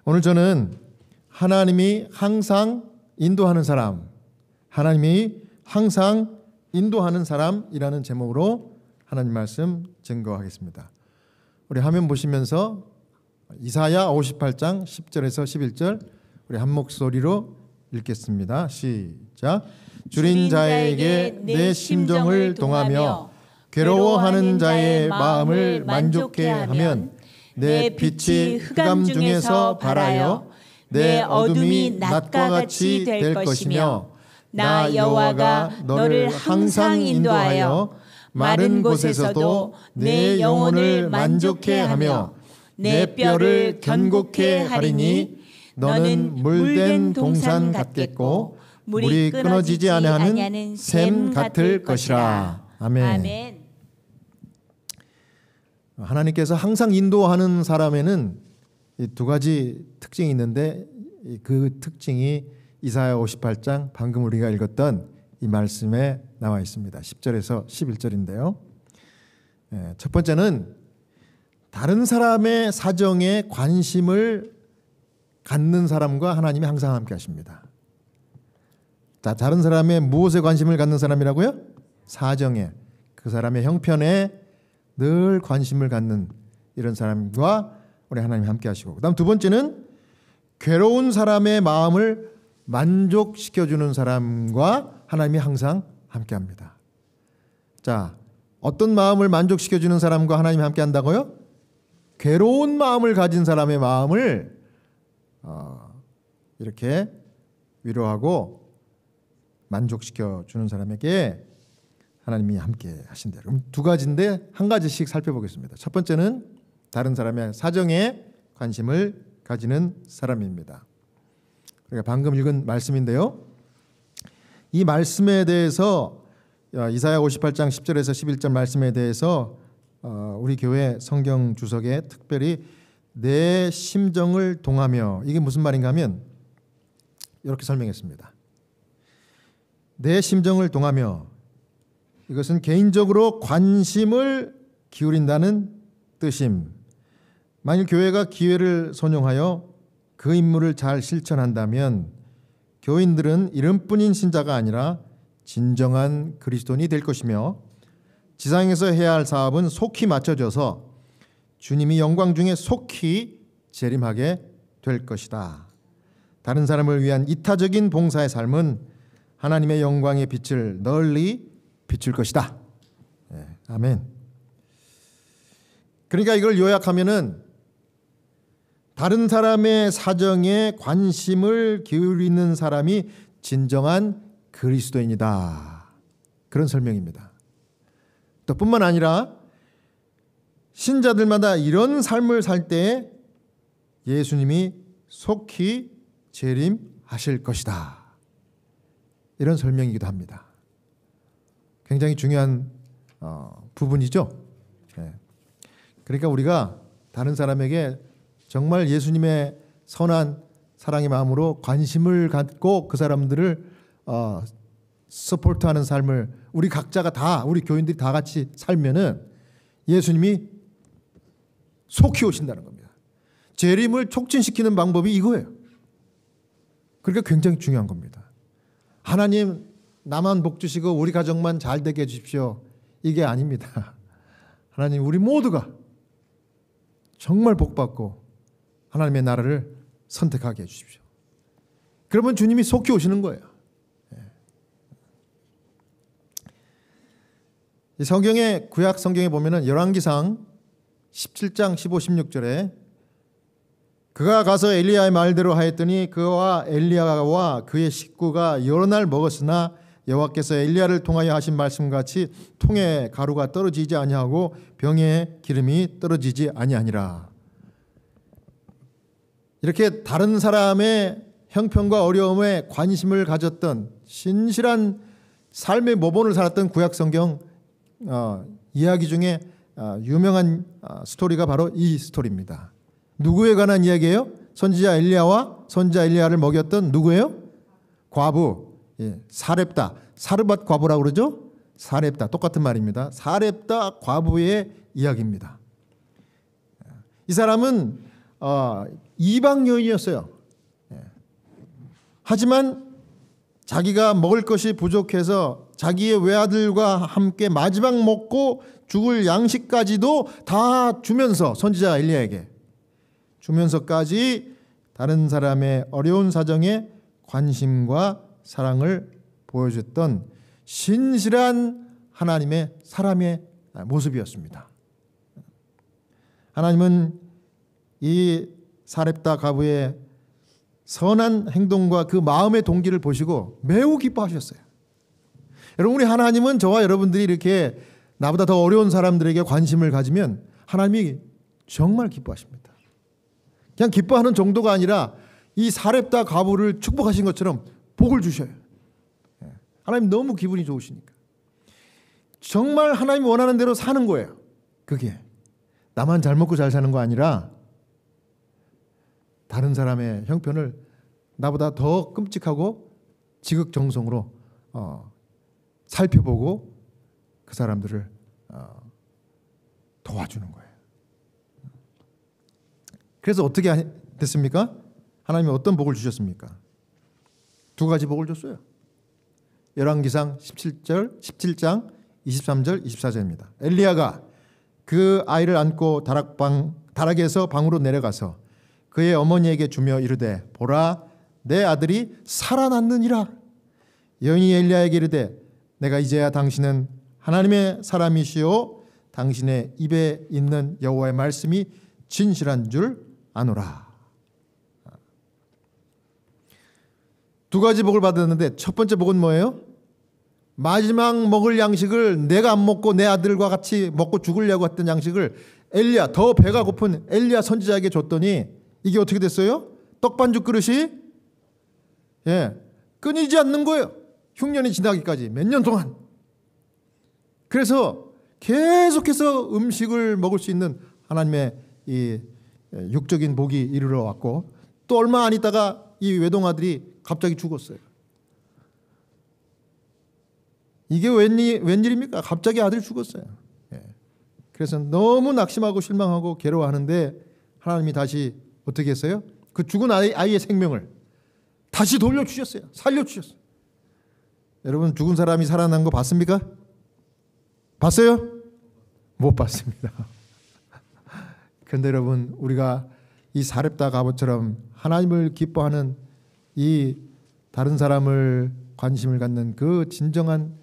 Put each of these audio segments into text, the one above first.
오늘 저는 하나님이 항상 인도하는 사람, 하나님이 항상 인도하는 사람이라는 제목으로 하나님 말씀 증거하겠습니다. 우리 화면 보시면서 이사야 58장 10절에서 11절 우리 한 목소리로 읽겠습니다. 시작. 줄인 자에게 내 심정을 동하며 괴로워하는 자의 마음을 만족해 하면 내 빛이 흑암 중에서 발하여 내 어둠이 낮과 같이 될 것이며 나 여호와가 너를 항상 인도하여 마른 곳에서도 내 영혼을 만족해 하며 내 뼈를 견고케 하리니 너는 물된 동산 같겠고 물이 끊어지지 아니하는 샘 같을 것이라. 아멘. 하나님께서 항상 인도하는 사람에는 이 두 가지 특징이 있는데 그 특징이 이사야 58장 방금 우리가 읽었던 이 말씀에 나와 있습니다. 10절에서 11절인데요. 첫 번째는 다른 사람의 사정에 관심을 갖는 사람과 하나님이 항상 함께 하십니다. 자, 다른 사람의 무엇에 관심을 갖는 사람이라고요? 사정에, 그 사람의 형편에 늘 관심을 갖는 이런 사람과 우리 하나님이 함께 하시고, 그다음 두 번째는 괴로운 사람의 마음을 만족시켜주는 사람과 하나님이 항상 함께 합니다. 자, 어떤 마음을 만족시켜주는 사람과 하나님이 함께 한다고요? 괴로운 마음을 가진 사람의 마음을 이렇게 위로하고 만족시켜주는 사람에게 하나님이 함께 하신대요. 그럼 두 가지인데 한 가지씩 살펴보겠습니다. 첫 번째는 다른 사람의 사정에 관심을 가지는 사람입니다. 그러니까 방금 읽은 말씀인데요. 이 말씀에 대해서 이사야 58장 10절에서 11절 말씀에 대해서 우리 교회 성경 주석에 특별히 내 심정을 동하며, 이게 무슨 말인가 하면 이렇게 설명했습니다. 내 심정을 동하며, 이것은 개인적으로 관심을 기울인다는 뜻임. 만일 교회가 기회를 선용하여 그 임무를 잘 실천한다면 교인들은 이름뿐인 신자가 아니라 진정한 그리스도인이 될 것이며 지상에서 해야 할 사업은 속히 맞춰져서 주님이 영광 중에 속히 재림하게 될 것이다. 다른 사람을 위한 이타적인 봉사의 삶은 하나님의 영광의 빛을 널리 비출 것이다. 네, 아멘. 그러니까 이걸 요약하면은 다른 사람의 사정에 관심을 기울이는 사람이 진정한 그리스도인이다. 그런 설명입니다. 또 뿐만 아니라 신자들마다 이런 삶을 살 때 예수님이 속히 재림하실 것이다. 이런 설명이기도 합니다. 굉장히 중요한 부분이죠. 네. 그러니까 우리가 다른 사람에게 정말 예수님의 선한 사랑의 마음으로 관심을 갖고 그 사람들을 서포트하는 삶을 우리 각자가 다, 우리 교인들이 다 같이 살면은 예수님이 속히 오신다는 겁니다. 재림을 촉진시키는 방법이 이거예요. 그러니까 굉장히 중요한 겁니다. 하나님 나만 복 주시고 우리 가정만 잘 되게 해주십시오. 이게 아닙니다. 하나님 우리 모두가 정말 복 받고 하나님의 나라를 선택하게 해주십시오. 그러면 주님이 속히 오시는 거예요. 이 성경의 구약 성경에 보면은 열왕기상 17장 15, 16절에 그가 가서 엘리야의 말대로 하였더니 그와 엘리야와 그의 식구가 여러 날 먹었으나 여호와께서 엘리야를 통하여 하신 말씀같이 통에 가루가 떨어지지 아니하고 병에 기름이 떨어지지 아니하니라. 이렇게 다른 사람의 형편과 어려움에 관심을 가졌던 신실한 삶의 모본을 살았던 구약 성경 이야기 중에 유명한 스토리가 바로 이 스토리입니다. 누구에 관한 이야기예요? 선지자 엘리야와 선지자 엘리야를 먹였던 누구예요? 과부, 사렙다, 사르밧 과부라고 그러죠? 사렙다, 똑같은 말입니다. 사렙다 과부의 이야기입니다. 이 사람은 이방 여인이었어요. 하지만 자기가 먹을 것이 부족해서 자기의 외아들과 함께 마지막 먹고 죽을 양식까지도 다 주면서, 선지자 엘리야에게 주면서까지 다른 사람의 어려운 사정에 관심과 사랑을 보여줬던 신실한 하나님의 사람의 모습이었습니다. 하나님은 이 사렙다 가부의 선한 행동과 그 마음의 동기를 보시고 매우 기뻐하셨어요. 여러분, 우리 하나님은 저와 여러분들이 이렇게 나보다 더 어려운 사람들에게 관심을 가지면 하나님이 정말 기뻐하십니다. 그냥 기뻐하는 정도가 아니라 이 사렙다 가부를 축복하신 것처럼 복을 주셔요. 하나님 너무 기분이 좋으시니까. 정말 하나님이 원하는 대로 사는 거예요. 그게 나만 잘 먹고 잘 사는 거 아니라 다른 사람의 형편을 나보다 더 끔찍하고 지극정성으로 살펴보고 그 사람들을 도와주는 거예요. 그래서 어떻게 됐습니까? 하나님이 어떤 복을 주셨습니까? 두 가지 복을 줬어요. 열왕기상 17장 23절 24절입니다. 엘리야가 그 아이를 안고 다락에서 방으로 내려가서 그의 어머니에게 주며 이르되 보라 내 아들이 살아났느니라. 여인이 엘리야에게 이르되 내가 이제야 당신은 하나님의 사람이시오 당신의 입에 있는 여호와의 말씀이 진실한 줄 아노라. 두 가지 복을 받았는데 첫 번째 복은 뭐예요? 마지막 먹을 양식을 내가 안 먹고 내 아들과 같이 먹고 죽으려고 했던 양식을 엘리야, 더 배가 고픈 엘리야 선지자에게 줬더니 이게 어떻게 됐어요? 떡반죽 그릇이 끊이지 않는 거예요. 흉년이 지나기까지 몇 년 동안. 그래서 계속해서 음식을 먹을 수 있는 하나님의 이 육적인 복이 이르러 왔고 또 얼마 안 있다가 이 외동아들이 갑자기 죽었어요. 이게 웬일입니까? 갑자기 아들이 죽었어요. 그래서 너무 낙심하고 실망하고 괴로워하는데 하나님이 다시 어떻게 했어요? 그 죽은 아이의 생명을 다시 돌려주셨어요. 살려주셨어요. 여러분 죽은 사람이 살아난 거 봤습니까? 봤어요? 못 봤습니다. 그런데 여러분 우리가 이 사렙다 가부처럼 하나님을 기뻐하는 이 다른 사람을 관심을 갖는 그 진정한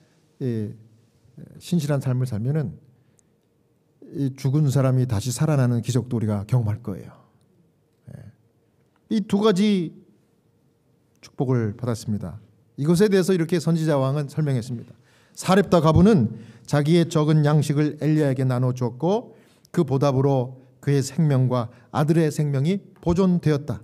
신실한 삶을 살면은 이 죽은 사람이 다시 살아나는 기적도 우리가 경험할 거예요. 이 두 가지 축복을 받았습니다. 이것에 대해서 이렇게 선지자 왕은 설명했습니다. 사렙다 가부는 자기의 적은 양식을 엘리야에게 나눠 주었고 그 보답으로 그의 생명과 아들의 생명이 보존되었다.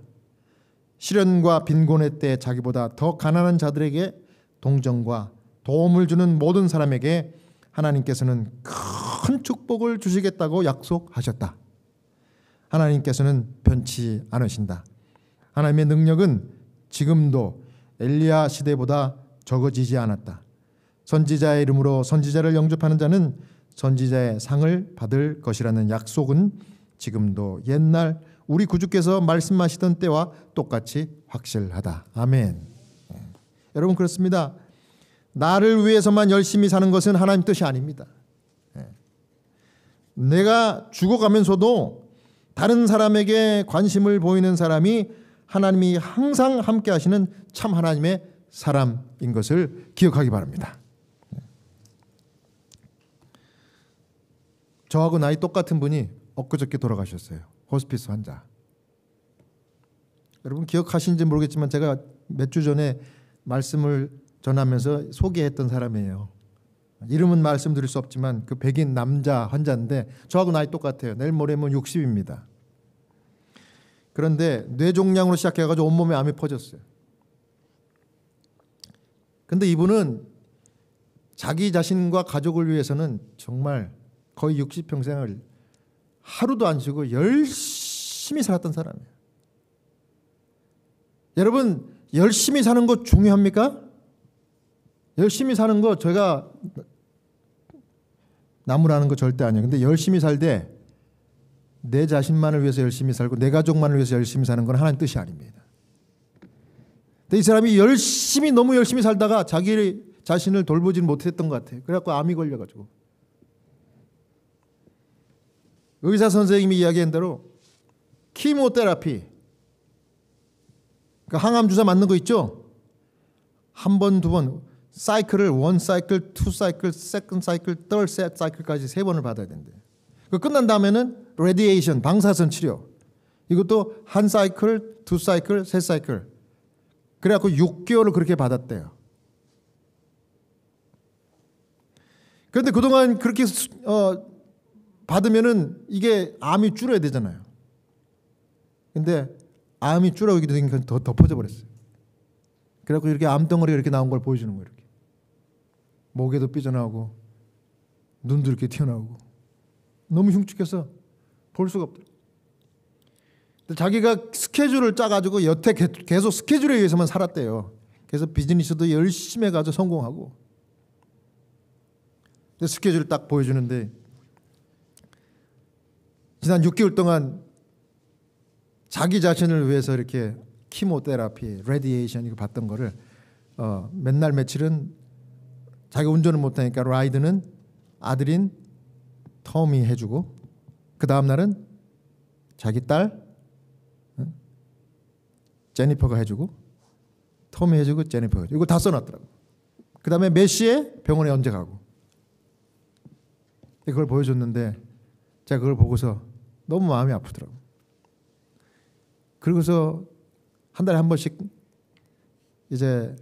시련과 빈곤의 때 자기보다 더 가난한 자들에게 동정과 도움을 주는 모든 사람에게 하나님께서는 큰 축복을 주시겠다고 약속하셨다. 하나님께서는 변치 않으신다. 하나님의 능력은 지금도 엘리야 시대보다 적어지지 않았다. 선지자의 이름으로 선지자를 영접하는 자는 선지자의 상을 받을 것이라는 약속은 지금도 옛날 우리 구주께서 말씀하시던 때와 똑같이 확실하다. 아멘. 여러분 그렇습니다. 나를 위해서만 열심히 사는 것은 하나님 뜻이 아닙니다. 내가 죽어가면서도 다른 사람에게 관심을 보이는 사람이 하나님이 항상 함께 하시는 참 하나님의 사람인 것을 기억하기 바랍니다. 저하고 나이 똑같은 분이 엊그저께 돌아가셨어요. 호스피스 환자. 여러분 기억하시는지 모르겠지만 제가 몇 주 전에 말씀을 전하면서 소개했던 사람이에요. 이름은 말씀드릴 수 없지만 그 백인 남자 환자인데 저하고 나이 똑같아요. 내일 모레면 60입니다. 그런데 뇌종양으로 시작해가지고 온몸에 암이 퍼졌어요. 근데 이분은 자기 자신과 가족을 위해서는 정말 거의 60평생을 하루도 안 쉬고 열심히 살았던 사람이에요. 여러분 열심히 사는 거 중요합니까? 열심히 사는 거 제가 나무라는 거 절대 아니에요. 근데 열심히 살 때 내 자신만을 위해서 열심히 살고 내 가족만을 위해서 열심히 사는 건 하나님 뜻이 아닙니다. 근데 이 사람이 너무 열심히 살다가 자기 자신을 돌보지 못했던 것 같아요. 그래갖고 암이 걸려가지고 의사 선생님이 이야기한 대로 키모테라피, 그 항암 주사 맞는 거 있죠? 한 번, 두 번, 사이클을 원 사이클, 투 사이클, 세컨드 사이클, third 사이클까지 3번을 받아야 된대. 그 끝난 다음에는 레디에이션, 방사선 치료. 이것도 한 사이클, 두 사이클, 세 사이클. 그래갖고 6개월을 그렇게 받았대요. 그런데 그동안 그렇게 받으면은 이게 암이 줄어야 되잖아요. 근데 암이 줄어오게 되니까 더 덮어져 버렸어요. 그래갖고 이렇게 암덩어리가 이렇게 나온 걸 보여주는 거예요. 이렇게. 목에도 삐져나오고 눈도 이렇게 튀어나오고 너무 흉측해서 볼 수가 없더라고요. 자기가 스케줄을 짜가지고 여태 계속 스케줄에 의해서만 살았대요. 그래서 비즈니스도 열심히 해가지고 성공하고. 스케줄을 딱 보여주는데 지난 6개월 동안 자기 자신을 위해서 이렇게 키모테라피, 레디에이션 이거 받던 거를 맨날 며칠은 자기 운전을 못하니까 라이드는 아들인 톰이 해주고 그 다음 날은 자기 딸 제니퍼가 해주고 톰이 해주고 제니퍼가 해주고 이거 다 써놨더라고. 그 다음에 몇 시에 병원에 언제 가고 그걸 보여줬는데 제가 그걸 보고서 너무 마음이 아프더라고. 그러고서 한 달에 한 번씩 이제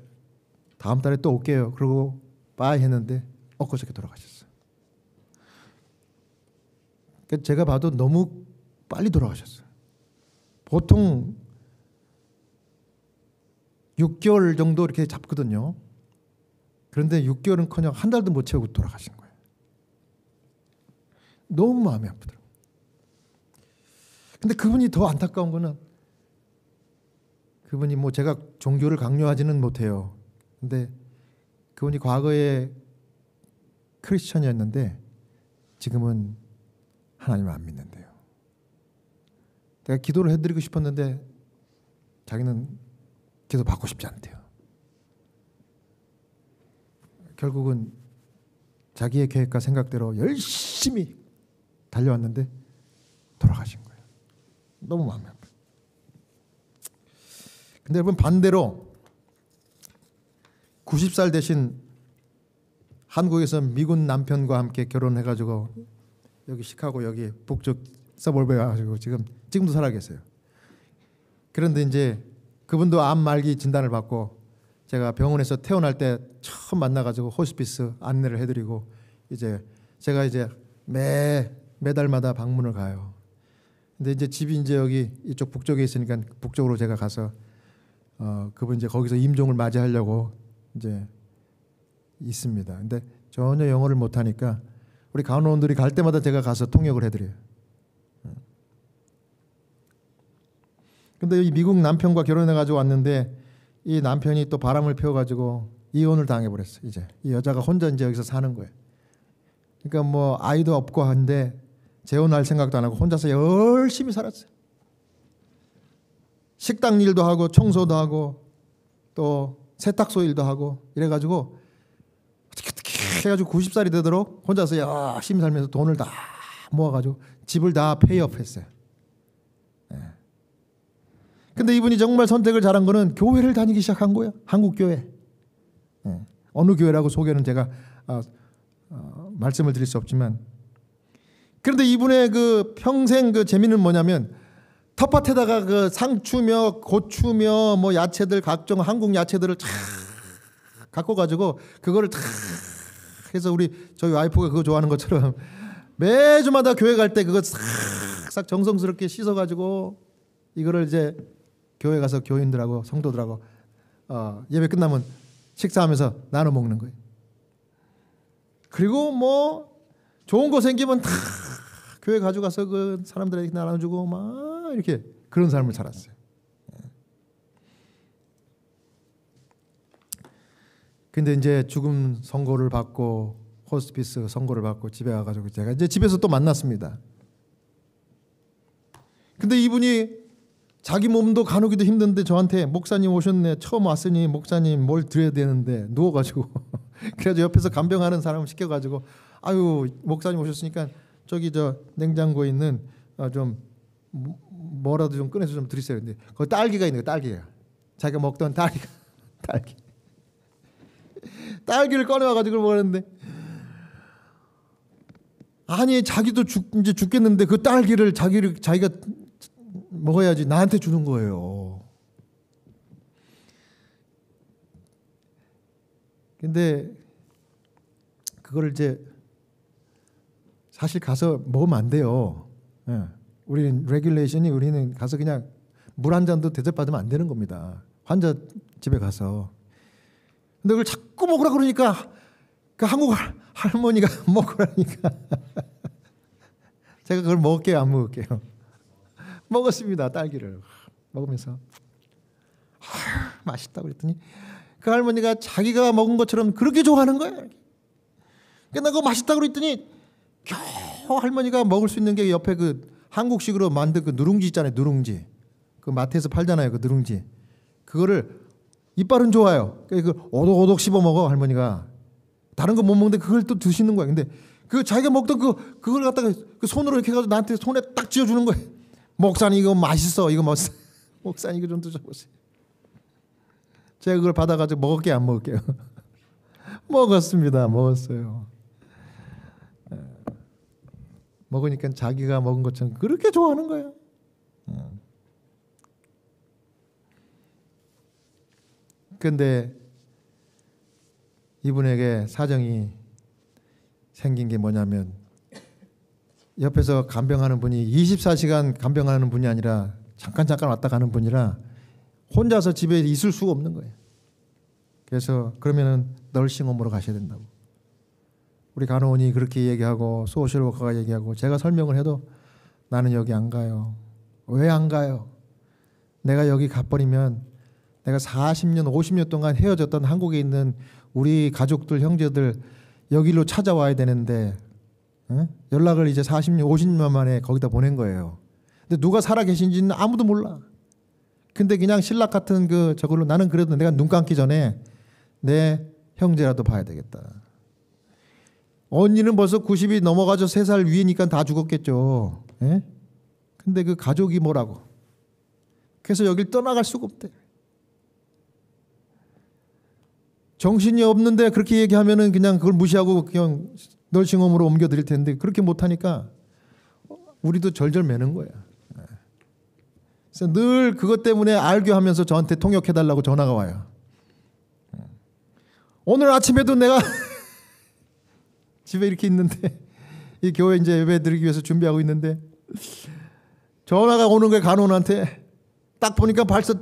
다음 달에 또 올게요. 그러고 빠이 했는데 엊그저께 돌아가셨어요. 제가 봐도 너무 빨리 돌아가셨어요. 보통 6개월 정도 이렇게 잡거든요. 그런데 6개월은커녕 한 달도 못 채우고 돌아가신 거예요. 너무 마음이 아프더라고요. 근데 그분이 더 안타까운 거는 그분이 뭐 제가 종교를 강요하지는 못해요. 근데 그분이 과거에 크리스천이었는데 지금은 하나님을 안 믿는데요. 내가 기도를 해드리고 싶었는데 자기는 기도 받고 싶지 않대요. 결국은 자기의 계획과 생각대로 열심히 달려왔는데 돌아가신 거예요. 너무 마음이 아파요. 근데 여러분 반대로 90살 되신 한국에서 미군 남편과 함께 결혼해가지고 여기 시카고 여기 북쪽 서버브에 와가지고 지금도 살아 계세요. 그런데 이제 그분도 암 말기 진단을 받고 제가 병원에서 퇴원할 때 처음 만나가지고 호스피스 안내를 해드리고 이제 제가 이제 매달마다 방문을 가요. 근데 이제 집이 이제 여기 이쪽 북쪽에 있으니까 북쪽으로 제가 가서 그분 이제 거기서 임종을 맞이하려고 이제 있습니다. 근데 전혀 영어를 못하니까 우리 간호원들이 갈 때마다 제가 가서 통역을 해드려요. 근데 이 미국 남편과 결혼해가지고 왔는데 이 남편이 또 바람을 피워가지고 이혼을 당해버렸어요. 이제 이 여자가 혼자 이제 여기서 사는 거예요. 그러니까 뭐 아이도 없고 한데 재혼할 생각도 안 하고 혼자서 열심히 살았어요. 식당 일도 하고 청소도 하고 또 세탁소 일도 하고 이래가지고 어떻게 해가지고 90살이 되도록 혼자서 열심히 살면서 돈을 다 모아가지고 집을 다 페이업했어요. 근데 이분이 정말 선택을 잘한 거는 교회를 다니기 시작한 거예요. 한국 교회. 어느 교회라고 소개는 제가 말씀을 드릴 수 없지만, 그런데 이분의 그 평생 그 재미는 뭐냐면 텃밭에다가 그 상추며 고추며 뭐 야채들 각종 한국 야채들을 쫙 갖고 가지고 그거를 다 해서 저희 와이프가 그거 좋아하는 것처럼 매주마다 교회 갈 때 그거 싹 정성스럽게 씻어 가지고 이거를 이제 교회 가서 교인들하고 성도들하고 예배 끝나면 식사하면서 나눠 먹는 거예요. 그리고 뭐 좋은 거 생기면 다 교회 가져가서 그 사람들에게 나눠주고 막 이렇게 그런 삶을 살았어요. 근데 이제 죽음 선고를 받고 호스피스 선고를 받고 집에 와가지고 제가 이제 집에서 또 만났습니다. 근데 이분이 자기 몸도 가누기도 힘든데 저한테 목사님 오셨네. 처음 왔으니 목사님 뭘 드려야 되는데 누워가지고 그래서 옆에서 간병하는 사람을 시켜가지고 아유 목사님 오셨으니까 저기 저 냉장고에 있는 좀 뭐라도 좀 꺼내서 좀 드리세요. 근데 거기 딸기가 있는 거예요. 딸기가 자기가 먹던 딸기를 꺼내와가지고 먹었는데 아니 자기도 이제 죽겠는데 그 딸기를 자기가 먹어야지 나한테 주는 거예요. 근데 그걸 이제 사실 가서 먹으면 안 돼요. 예. 우리는 레귤레이션이 우리는 가서 그냥 물 한 잔도 대접받으면 안 되는 겁니다. 환자 집에 가서. 근데 그걸 자꾸 먹으라 그러니까 그 한국 할머니가 먹으라니까 제가 그걸 먹을게요, 안 먹을게요? 먹었습니다. 딸기를 먹으면서 맛있다고 그랬더니 그 할머니가 자기가 먹은 것처럼 그렇게 좋아하는 거예요. 그러니까 그거 맛있다고 그랬더니 겨우 할머니가 먹을 수 있는 게 옆에 그 한국식으로 만든 그 누룽지 있잖아요. 누룽지. 그 마트에서 팔잖아요. 그 누룽지. 그거를 이빨은 좋아요. 그러니까 그 오독오독 씹어 먹어 할머니가. 다른 거 못 먹는데 그걸 또 드시는 거야. 근데 그 자기가 먹던 그걸 갖다가 그 손으로 이렇게 해가지고 나한테 손에 딱 쥐어주는 거예요. 목사님 이거 맛있어. 이거 목사님 이거 좀 드셔보세요. 제가 그걸 받아가지고 먹을게요, 안 먹을게요? 먹었습니다. 먹었어요. 먹으니까 자기가 먹은 것처럼 그렇게 좋아하는 거예요. 그런데 이분에게 사정이 생긴 게 뭐냐면 옆에서 간병하는 분이 24시간 간병하는 분이 아니라 잠깐 왔다 가는 분이라 혼자서 집에 있을 수가 없는 거예요. 그래서 그러면은 널싱홈으로 가셔야 된다고. 우리 간호원이 그렇게 얘기하고 소셜워커가 얘기하고 제가 설명을 해도 나는 여기 안 가요. 왜 안 가요? 내가 여기 가버리면 내가 40년 50년 동안 헤어졌던 한국에 있는 우리 가족들 형제들 여기로 찾아와야 되는데 연락을 이제 40년 50년 만에 거기다 보낸 거예요. 근데 누가 살아 계신지는 아무도 몰라. 근데 그냥 신락 같은 그 저걸로 나는 그래도 내가 눈 감기 전에 내 형제라도 봐야 되겠다. 언니는 벌써 90이 넘어가서 3살 위니까 다 죽었겠죠. 예? 근데 그 가족이 뭐라고. 그래서 여길 떠나갈 수가 없대. 정신이 없는데 그렇게 얘기하면은 그냥 그걸 무시하고 그냥 널싱홈으로 옮겨드릴 텐데 그렇게 못하니까 우리도 절절 매는 거야. 그래서 늘 그것 때문에 알교하면서 저한테 통역해달라고 전화가 와요. 오늘 아침에도 내가 집에 이렇게 있는데 이 교회 이제 예배 드리기 위해서 준비하고 있는데 전화가 오는 거예요. 간호원한테. 딱 보니까 벌써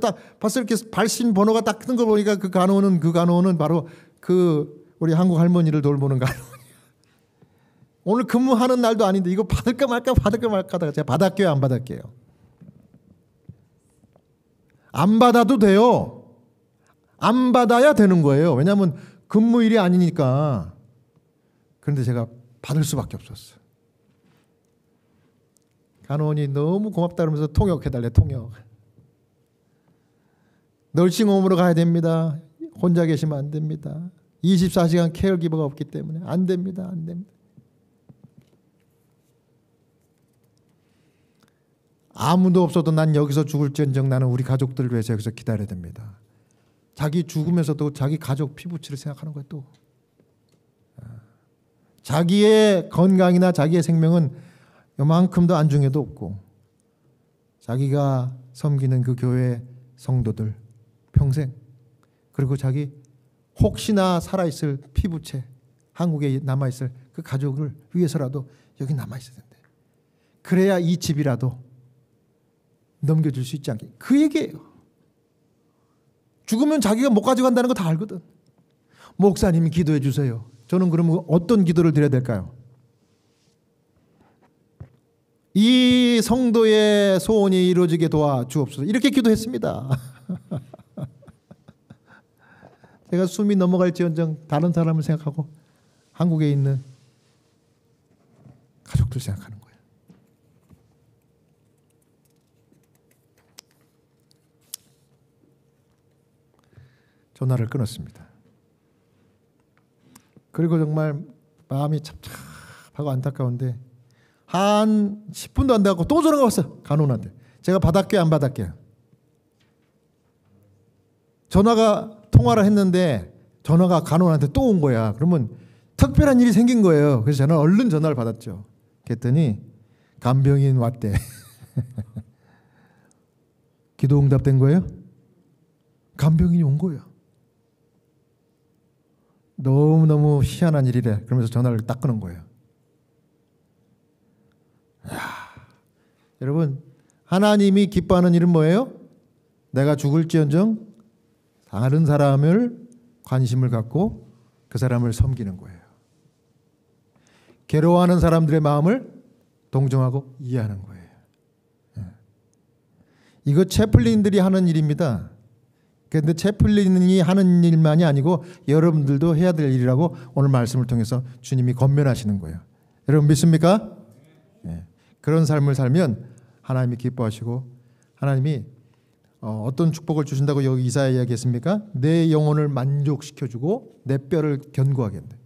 이렇게 발신 번호가 딱 뜬 거 보니까 그 간호원은 바로 그 우리 한국 할머니를 돌보는 간호원이야. 오늘 근무하는 날도 아닌데 이거 받을까 말까 하다가 제가 받을게요, 안 받을게요? 안 받아도 돼요. 안 받아야 되는 거예요. 왜냐하면 근무일이 아니니까. 그런데 제가 받을 수밖에 없었어요. 간호원이 너무 고맙다 그러면서 통역해달래, 통역. 널싱홈으로 가야 됩니다. 혼자 계시면 안 됩니다. 24시간 케어기버가 없기 때문에 안 됩니다. 안 됩니다. 아무도 없어도 난 여기서 죽을지언정 나는 우리 가족들을 위해서 여기서 기다려야 됩니다. 자기 죽으면서도 자기 가족 피부치를 생각하는 거예요. 또 자기의 건강이나 자기의 생명은 요만큼도 안중에도 없고 자기가 섬기는 그 교회 성도들 평생 그리고 자기 혹시나 살아있을 피부체 한국에 남아있을 그 가족을 위해서라도 여기 남아있어야 된대. 그래야 이 집이라도 넘겨줄 수 있지 않게. 그 얘기예요. 죽으면 자기가 못 가져간다는 거 다 알거든. 목사님이 기도해 주세요. 저는 그러면 어떤 기도를 드려야 될까요? 이 성도의 소원이 이루어지게 도와주옵소서. 이렇게 기도했습니다. 제가 숨이 넘어갈지언정 다른 사람을 생각하고 한국에 있는 가족들 생각하는 거예요. 전화를 끊었습니다. 그리고 정말 마음이 찹찹하고 안타까운데 한 10분도 안 돼갖고 또 전화가 왔어요. 간호사한테. 제가 받았게 안 받았게. 전화가 통화를 했는데 전화가 간호사한테 또 온 거야. 그러면 특별한 일이 생긴 거예요. 그래서 저는 얼른 전화를 받았죠. 그랬더니 간병인 왔대. 기도 응답된 거예요? 간병인이 온 거예요. 너무너무 희한한 일이래. 그러면서 전화를 딱 끊은 거예요. 이야, 여러분, 하나님이 기뻐하는 일은 뭐예요? 내가 죽을지언정 다른 사람을 관심을 갖고 그 사람을 섬기는 거예요. 괴로워하는 사람들의 마음을 동정하고 이해하는 거예요. 이거 채플린들이 하는 일입니다. 그런데 채플린이 하는 일만이 아니고 여러분들도 해야 될 일이라고 오늘 말씀을 통해서 주님이 권면하시는 거예요. 여러분 믿습니까? 네. 그런 삶을 살면 하나님이 기뻐하시고 하나님이 어떤 축복을 주신다고 여기 이사야 이야기했습니까? 내 영혼을 만족시켜주고 내 뼈를 견고하게 한다.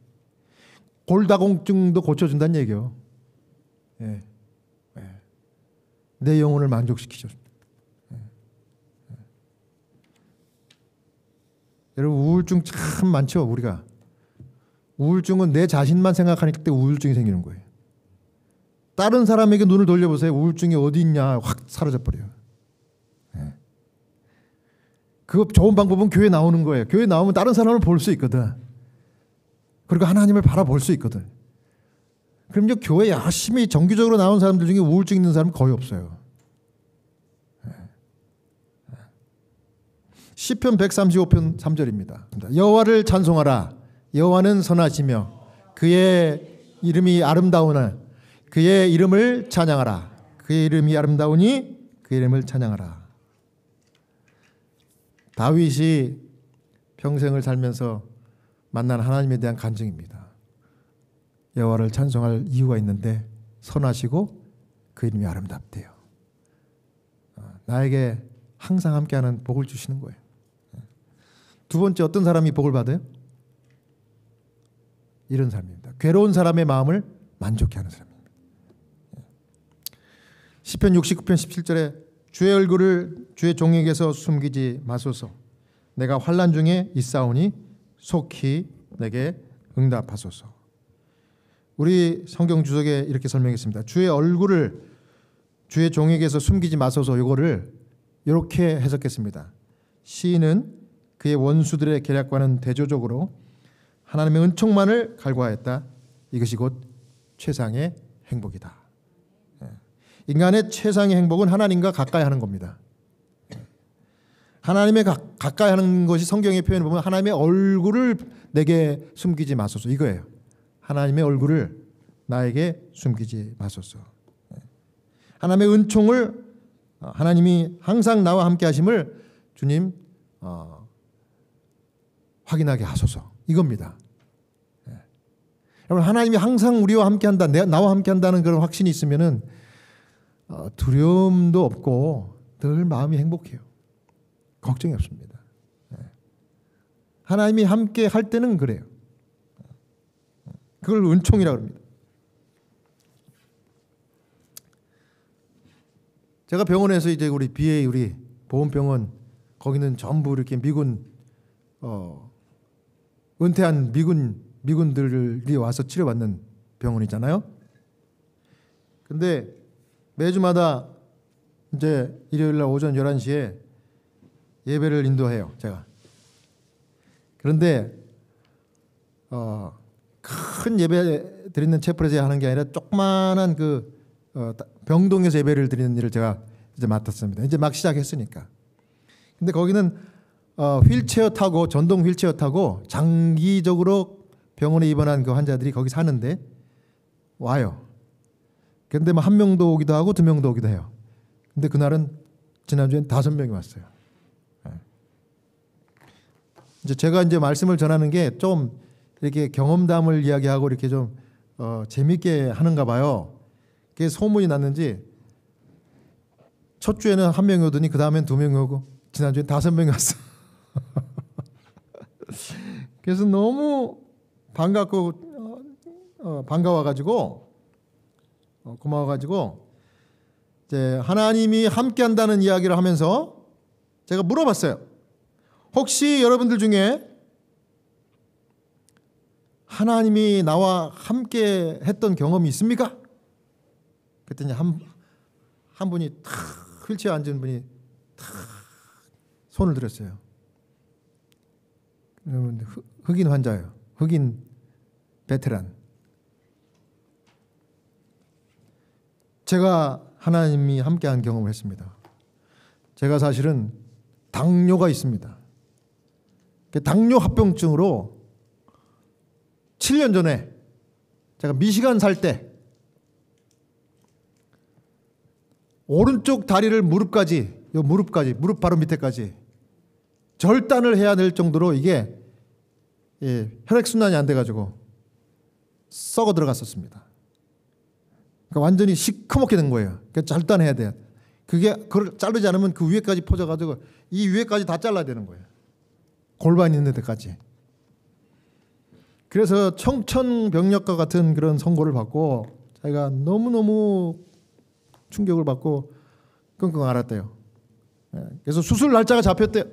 골다공증도 고쳐준다는 얘기예요. 예. 예. 내 영혼을 만족시키죠. 여러분 우울증 참 많죠. 우리가 우울증은 내 자신만 생각하니까 그때 우울증이 생기는 거예요. 다른 사람에게 눈을 돌려보세요. 우울증이 어디 있냐 확 사라져 버려요. 네. 그 좋은 방법은 교회 나오는 거예요. 교회 나오면 다른 사람을 볼 수 있거든. 그리고 하나님을 바라볼 수 있거든. 그럼 이제 교회 열심히 정기적으로 나온 사람들 중에 우울증 있는 사람은 거의 없어요. 시편 135편 3절입니다. 여호와를 찬송하라. 여호와는 선하시며 그의 이름이 아름다우나 그의 이름을 찬양하라. 그의 이름이 아름다우니 그의 이름을 찬양하라. 다윗이 평생을 살면서 만난 하나님에 대한 간증입니다. 여호와를 찬송할 이유가 있는데 선하시고 그 이름이 아름답대요. 나에게 항상 함께하는 복을 주시는 거예요. 두 번째 어떤 사람이 복을 받아요? 이런 사람입니다. 괴로운 사람의 마음을 만족해 하는 사람입니다. 시편 69편 17절에 주의 얼굴을 주의 종에게서 숨기지 마소서. 내가 환난 중에 있사오니 속히 내게 응답하소서. 우리 성경 주석에 이렇게 설명했습니다. 주의 얼굴을 주의 종에게서 숨기지 마소서. 이거를 이렇게 해석했습니다. 시인은 그의 원수들의 계략과는 대조적으로 하나님의 은총만을 갈구하였다. 이것이 곧 최상의 행복이다. 인간의 최상의 행복은 하나님과 가까이 하는 겁니다. 하나님의 가까이 하는 것이 성경의 표현을 보면 하나님의 얼굴을 내게 숨기지 마소서 이거예요. 하나님의 얼굴을 나에게 숨기지 마소서. 하나님의 은총을 하나님이 항상 나와 함께 하심을 주님 확인하게 하소서 이겁니다. 여러분 하나님이 항상 우리와 함께한다, 나와 함께한다는 그런 확신이 있으면은 두려움도 없고 늘 마음이 행복해요. 걱정이 없습니다. 하나님이 함께 할 때는 그래요. 그걸 은총이라고 합니다. 제가 병원에서 이제 우리 BA 우리 보험병원 거기는 전부 이렇게 미군 은퇴한 미군들이 와서 치료받는 병원이잖아요. 근데 매주마다 이제 일요일 날 오전 11시에 예배를 인도해요, 제가. 그런데 큰 예배 드리는 채플에서 하는 게 아니라 조그만한 그 병동에서 예배를 드리는 일을 제가 이제 맡았습니다. 이제 막 시작했으니까. 근데 거기는 휠체어 타고 전동 휠체어 타고 장기적으로 병원에 입원한 그 환자들이 거기 사는데 와요. 근데 뭐 한 명도 오기도 하고 두 명도 오기도 해요. 근데 그날은 지난주엔 5명이 왔어요. 이제 제가 이제 말씀을 전하는 게 좀 이렇게 경험담을 이야기하고 이렇게 좀 재밌게 하는가 봐요. 그게 소문이 났는지 첫 주에는 1명이 오더니 그 다음엔 2명이 오고 지난주엔 5명이 왔어. 그래서 너무 반가워가지고 고마워가지고 이제 하나님이 함께한다는 이야기를 하면서 제가 물어봤어요. 혹시 여러분들 중에 하나님이 나와 함께 했던 경험이 있습니까? 그랬더니 한 분이 탁 휠체어 앉은 분이 탁 손을 들었어요. 흑인 환자예요. 흑인 베테랑. 제가 하나님이 함께한 경험을 했습니다. 제가 사실은 당뇨가 있습니다. 당뇨 합병증으로 7년 전에 제가 미시간 살 때 오른쪽 다리를 무릎 바로 밑에까지 절단을 해야 될 정도로 이게 혈액순환이 안 돼가지고 썩어 들어갔었습니다. 그러니까 완전히 시커멓게 된 거예요. 그러니까 절단해야 돼요. 그걸 자르지 않으면 그 위에까지 퍼져가지고 이 위에까지 다 잘라야 되는 거예요. 골반 있는 데까지. 그래서 청천벽력과 같은 그런 선고를 받고 자기가 너무너무 충격을 받고 끙끙 앓았대요. 그래서 수술 날짜가 잡혔대요.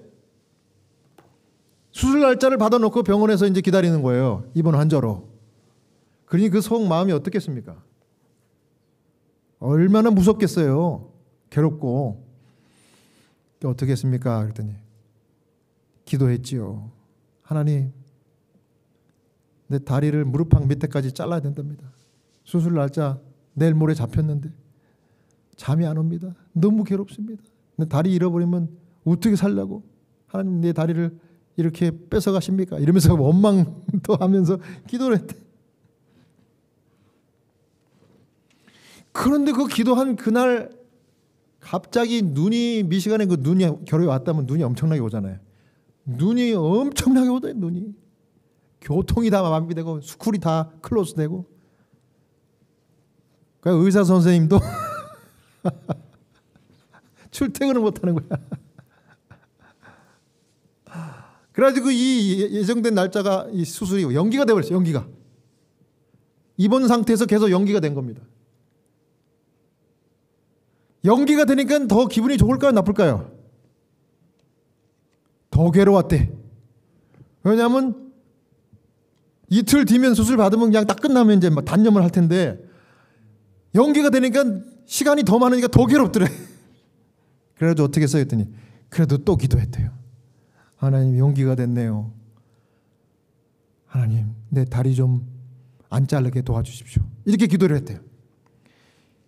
수술 날짜를 받아놓고 병원에서 이제 기다리는 거예요. 입원 환자로. 그러니 그 속 마음이 어떻겠습니까? 얼마나 무섭겠어요. 괴롭고. 어떻게 했습니까? 그랬더니 기도했지요. 하나님, 내 다리를 무릎팍 밑에까지 잘라야 된답니다. 수술 날짜 내일 모레 잡혔는데 잠이 안 옵니다. 너무 괴롭습니다. 내 다리 잃어버리면 어떻게 살려고? 하나님, 내 다리를 이렇게 뺏어가십니까? 이러면서 원망도 하면서 기도를 했대. 그런데 그 기도한 그날 갑자기 미시간에 그 눈이 겨울에 왔다면 눈이 엄청나게 오잖아요. 눈이 엄청나게 오더니 눈이. 교통이 다 마비되고 스쿨이 다 클로즈되고. 그러니까 의사 선생님도 출퇴근을 못하는 거야. 그래가지고 이 예정된 날짜가 이 수술이 연기가 돼버렸어요. 연기가. 입원 상태에서 계속 연기가 된 겁니다. 연기가 되니까 더 기분이 좋을까요? 나쁠까요? 더 괴로웠대. 왜냐하면 이틀 뒤면 수술 받으면 그냥 딱 끝나면 이제 단념을 할 텐데 연기가 되니까 시간이 더 많으니까 더 괴롭더래. 그래도 어떻게 했어요? 했더니 그래도 또 기도했대요. 하나님, 연기가 됐네요. 하나님, 내 다리 좀 안 자르게 도와주십시오. 이렇게 기도를 했대요.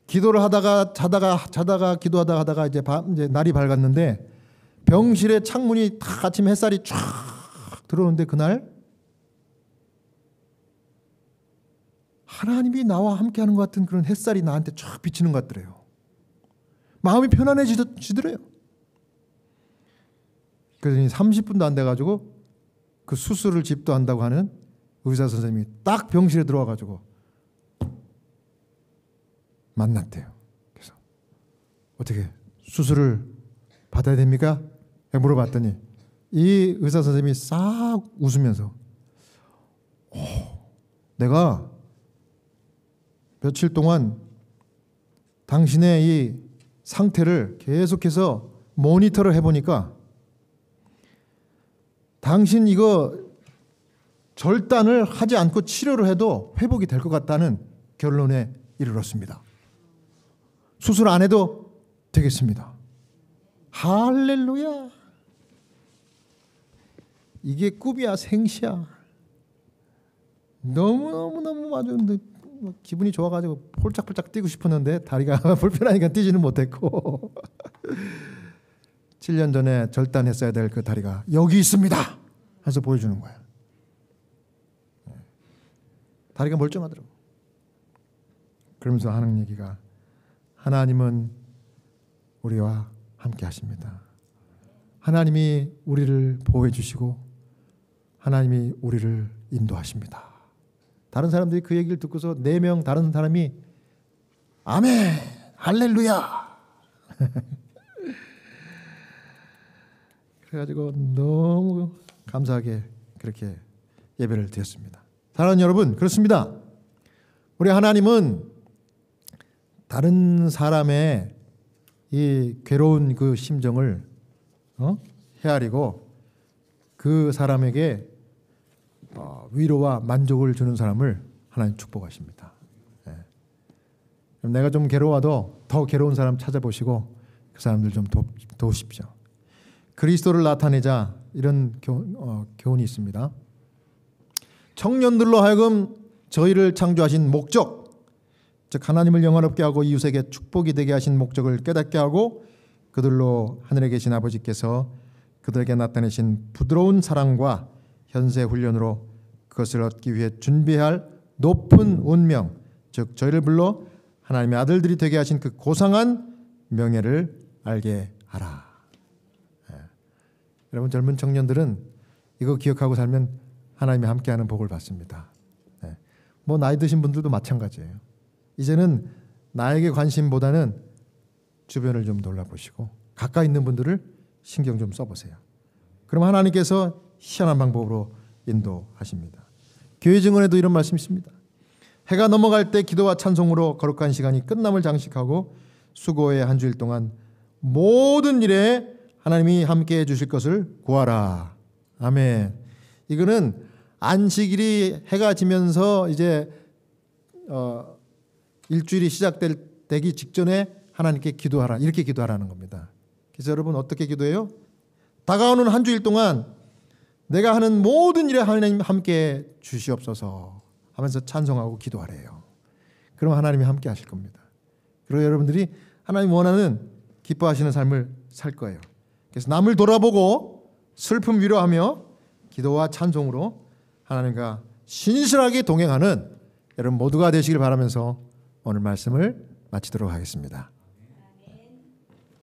기도를 하다가 자다가 기도하다가 하다가 이제 날이 밝았는데 병실에 창문이 다 아침 햇살이 쫙 들어오는데 그날 하나님이 나와 함께하는 것 같은 그런 햇살이 나한테 쫙 비치는 것 같더래요. 마음이 편안해지더래요. 그러더니 30분도 안 돼가지고 그 수술을 집도한다고 하는 의사 선생님이 딱 병실에 들어와가지고 만났대요. 그래서 어떻게 수술을 받아야 됩니까? 물어봤더니 이 의사 선생님이 싹 웃으면서 내가 며칠 동안 당신의 이 상태를 계속해서 모니터를 해보니까 당신 이거 절단을 하지 않고 치료를 해도 회복이 될 것 같다는 결론에 이르렀습니다. 수술 안 해도 되겠습니다. 할렐루야. 이게 꿈이야 생시야. 너무너무 아주 기분이 좋아가지고 폴짝폴짝 뛰고 싶었는데 다리가 불편하니까 뛰지는 못했고 7년 전에 절단했어야 될 그 다리가 여기 있습니다 해서 보여주는 거야. 다리가 멀쩡하더라고. 그러면서 하는 얘기가 하나님은 우리와 함께 하십니다. 하나님이 우리를 보호해 주시고 하나님이 우리를 인도하십니다. 다른 사람들이 그 얘기를 듣고서 4명 다른 사람이 아멘 할렐루야 그래가지고 너무 감사하게 그렇게 예배를 드렸습니다. 사랑하는 여러분, 그렇습니다. 우리 하나님은 다른 사람의 이 괴로운 그 심정을 헤아리고 그 사람에게 위로와 만족을 주는 사람을 하나님 축복하십니다. 내가 좀 괴로워도 더 괴로운 사람 찾아보시고 그 사람들 좀 도우십시오. 그리스도를 나타내자, 이런 교훈이 있습니다. 청년들로 하여금 저희를 창조하신 목적, 즉 하나님을 영화롭게 하고 이웃에게 축복이 되게 하신 목적을 깨닫게 하고 그들로 하늘에 계신 아버지께서 그들에게 나타내신 부드러운 사랑과 현세 훈련으로 그것을 얻기 위해 준비할 높은 운명, 즉 저희를 불러 하나님의 아들들이 되게 하신 그 고상한 명예를 알게 하라. 여러분, 젊은 청년들은 이거 기억하고 살면 하나님이 함께하는 복을 받습니다. 뭐 나이 드신 분들도 마찬가지예요. 이제는 나에게 관심보다는 주변을 좀 돌아보시고 가까이 있는 분들을 신경 좀 써보세요. 그럼 하나님께서 희한한 방법으로 인도하십니다. 교회 증언에도 이런 말씀이 있습니다. 해가 넘어갈 때 기도와 찬송으로 거룩한 시간이 끝남을 장식하고 수고의 한 주일 동안 모든 일에 하나님이 함께해 주실 것을 구하라. 아멘. 이거는 안식일이 해가 지면서 이제 일주일이 시작되기 직전에 하나님께 기도하라, 이렇게 기도하라는 겁니다. 그래서 여러분 어떻게 기도해요? 다가오는 한 주일 동안 내가 하는 모든 일에 하나님 함께 주시옵소서 하면서 찬송하고 기도하래요. 그럼 하나님이 함께 하실 겁니다. 그리고 여러분들이 하나님 원하는 기뻐하시는 삶을 살 거예요. 그래서 남을 돌아보고 슬픔 위로하며 기도와 찬송으로 하나님과 신실하게 동행하는 여러분 모두가 되시길 바라면서 오늘 말씀을 마치도록 하겠습니다.